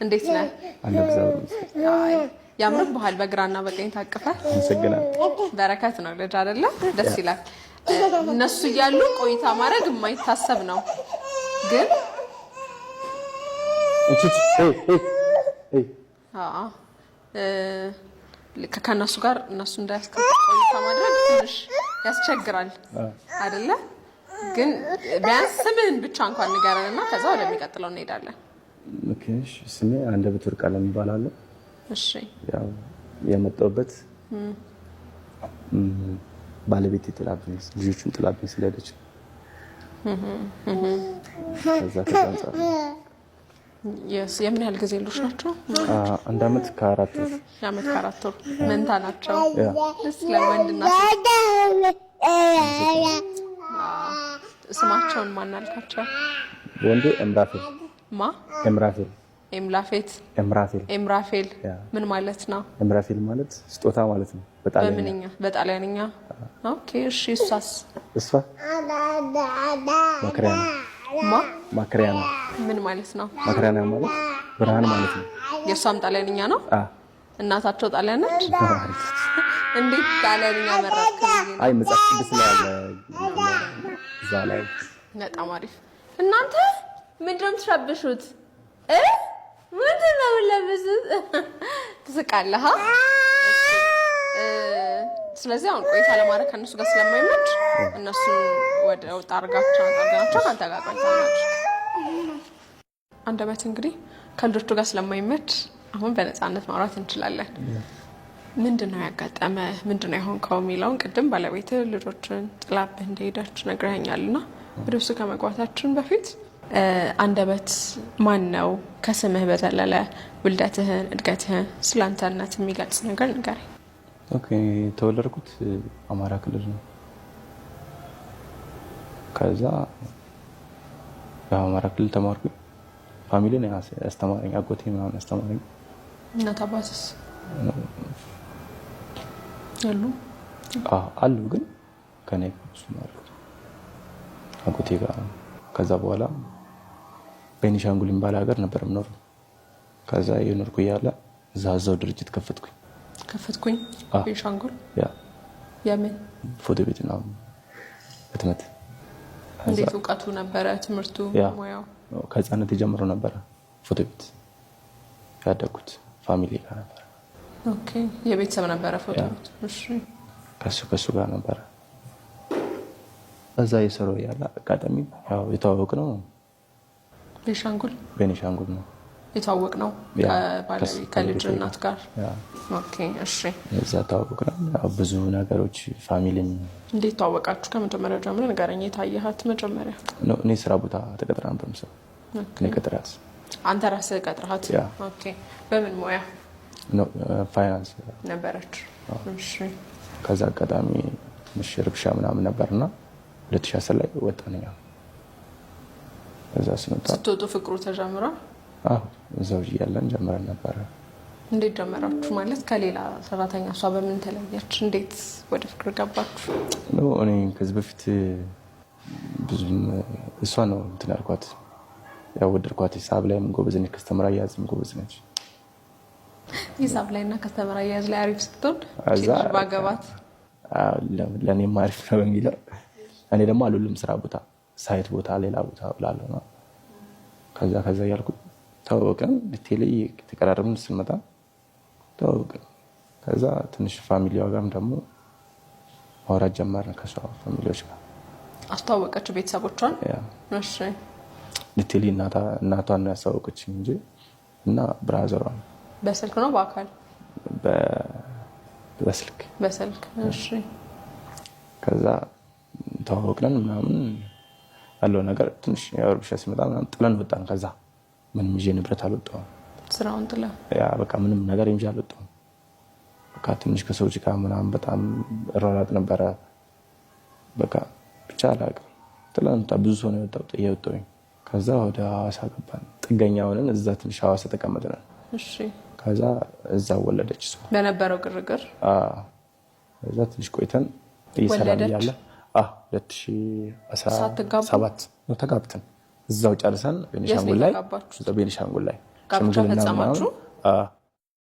እንዴት ነህ? አይ ያምር ባህል በግራና በቀኝ ታቀፈ እንሰግናለን። በረከት ነው ልጅ አይደለ? ደስ ይላል። እነሱ እያሉ ቆይታ ማድረግ የማይታሰብ ነው ግን ከነሱ ጋር እነሱ እንዳያስከትል ቆይታ ማድረግ ትንሽ ያስቸግራል አይደለ? ግን ቢያንስ ስምህን ብቻ እንኳን ንገረንና ከዛ ወደሚቀጥለው እንሄዳለን። ኦኬሽ ስሜ አንደበት ወርቅአለም ይባላል። እሺ ያው የመጣሁበት ባለቤቴ ጥላብኝ ልጆቹን ጥላብኝ ስለሄደች ከዛ አንፃር የምን ያህል ጊዜ ልጆች ናቸው? አንድ አመት ከአራት ወር። የአመት ከአራት ወር መንታ ናቸው። ደስ ለወንድና ስማቸውን ማን አልካቸው? ወንዱ እምራፌል ማ እምራፌል ኤምላፌት እምራፌል ኤምራፌል ምን ማለት ነው? እምራፌል ማለት ስጦታ ማለት ነው በጣሊያንኛ። በጣሊያንኛ ኦኬ። እሺ እሷስ? እሷ ማክሪያና ማክሪያና ምን ማለት ነው? ማክሪያና ማለት ብርሃን ማለት ነው። የሷም ጣሊያንኛ ነው? እናታቸው ጣሊያን ነች? እንዴት ጣሊያንኛ መረጥክ? አይ መጽሐፍ ቅዱስ ላይ አለ እዛ ላይ። በጣም አሪፍ። እናንተ ምንድነው የምትረብሹት? ምንድነው የምትለብሱት? ትስቃለህ? ስለዚህ አሁን ቆይታ ለማድረግ ከእነሱ ጋር ስለማይመች እነሱ ወደ ወጣ አድርጋቸው ከአንተ ጋር ቆይታ ማድረግ አንደበት እንግዲህ ከልጆቹ ጋር ስለማይመች አሁን በነፃነት ማውራት እንችላለን። ምንድነው ያጋጠመ ምንድነው የሆንከው የሚለውን ቅድም ባለቤት ልጆችን ጥላብህ እንደሄደች ነግረኸኛልና ወደ እሱ ከመግባታችን በፊት አንደበት ማን ነው? ከስምህ በዘለለ ውልደትህን፣ እድገትህን፣ ስላንተነት የሚገልጽ ነገር ንገረኝ። ኦኬ ተወለድኩት አማራ ክልል ነው። ከዛ በአማራ ክልል ተማርኩ። ፋሚሊ ነው ያስተማረኝ፣ አጎቴ ምናምን ያስተማረኝ። እናት አባትስ አሉ? አሉ ግን ከኔ እሱ ማለት አጎቴ ጋር። ከዛ በኋላ ቤኒሻንጉል የሚባል ሀገር ነበር የምኖረው። ከዛ የኖርኩ እያለ እዛው ድርጅት ከፈትኩኝ ቤኒሻንጉል። የምን ፎቶ ቤት ነው ህትመት። እንዴት እውቀቱ ነበረ? ትምህርቱ ሙያው ከህፃንነት ጀምሮ ነበረ ፎቶ ቤት ያደግኩት። ፋሚሊ ጋር ነበር። ኦኬ የቤተሰብ ነበረ ፎቶ ቤት። እሺ ከሱ ጋር ነበረ። እዛ የሰራው ያለ አጋጣሚ ያው የተዋወቅ ነው ቤኒሻንጉል ነው የተዋወቅ ነው ከልጅ እናት ጋር። ኦኬ እሺ እዛ ተዋወቅ ነው። ያው ብዙ ነገሮች ፋሚሊም። እንዴት ተዋወቃችሁ? ከመጀመሪያው ጀምሮ ንገረኝ። የታየሃት መጀመሪያ ነው? እኔ ስራ ቦታ ተቀጥራ ነበር የምሰራው። እኔ ቀጥራት። አንተ ራስህ ቀጥራት? ኦኬ በምን ሙያ ነው? ፋይናንስ ነበረች። እሺ ከዛ አጋጣሚ ትንሽ ርብሻ ምናምን ነበርና 2010 ላይ ወጣን። እዛ ስትወጡ ፍቅሩ ተጀምሯል? እዛው እያለን ጀምረን ነበረ። እንዴት ጀመራችሁ? ማለት ከሌላ ሰራተኛ እሷ በምን ተለየች? እንዴት ወደ ፍቅር ገባችሁ? እኔ ከዚህ በፊት ብዙም እሷ ነው እንትን ያልኳት፣ ያወደድኳት። ሂሳብ ላይም ጎበዝ ነች፣ ከስተመር አያያዝም ጎበዝ ነች። ሂሳብ ላይና ከስተመር አያያዝ ላይ አሪፍ ስትሆን ባገባት ለእኔም አሪፍ ነው በሚለው እኔ ደግሞ አልውልም ስራ ቦታ፣ ሳይት ቦታ፣ ሌላ ቦታ ብላለሁ ነው። ከዛ ያልኩ ተዋወቅን። ዲቴል ተቀራረብን። ስንመጣ ተዋወቅን። ከዛ ትንሽ ፋሚሊዋ ጋርም ደግሞ ማውራት ጀመርን። ከሷ ፋሚሊዎች ጋር አስተዋወቀችው ቤተሰቦቿን? እሺ ዲቴል እናቷን ነው ያስተዋወቀችኝ እንጂ እና ብራዘሯን። በስልክ ነው በአካል? በስልክ። እሺ ከዛ ተዋወቅን ምናምን ያለው ነገር ትንሽ ያወርብሻ ሲመጣ ምናምን ጥለን ወጣን። ከዛ ምንም ይዤ ንብረት አልወጣሁም። ስራውን ጥላ በቃ ምንም ነገር ይዤ አልወጣሁም። በቃ ትንሽ ከሰዎች ጋር ምናምን በጣም እሯሯጥ ነበረ። በቃ ብቻ አላውቅም። ጥለን ብዙ ሰው ነው የወጣሁኝ። ከዛ ወደ ሐዋሳ ገባን። ጥገኛ ሆነን እዛ ትንሽ ሐዋሳ ተቀመጥን። እሺ ከዛ እዛ ወለደች እሷ በነበረው ግርግር። እዛ ትንሽ ቆይተን እየሰራን እያለ 2017 ነው ተጋብተን እዛው ጨርሰን ቤኒሻንጉል ላይ ጋብቻ ፈጸማችሁ?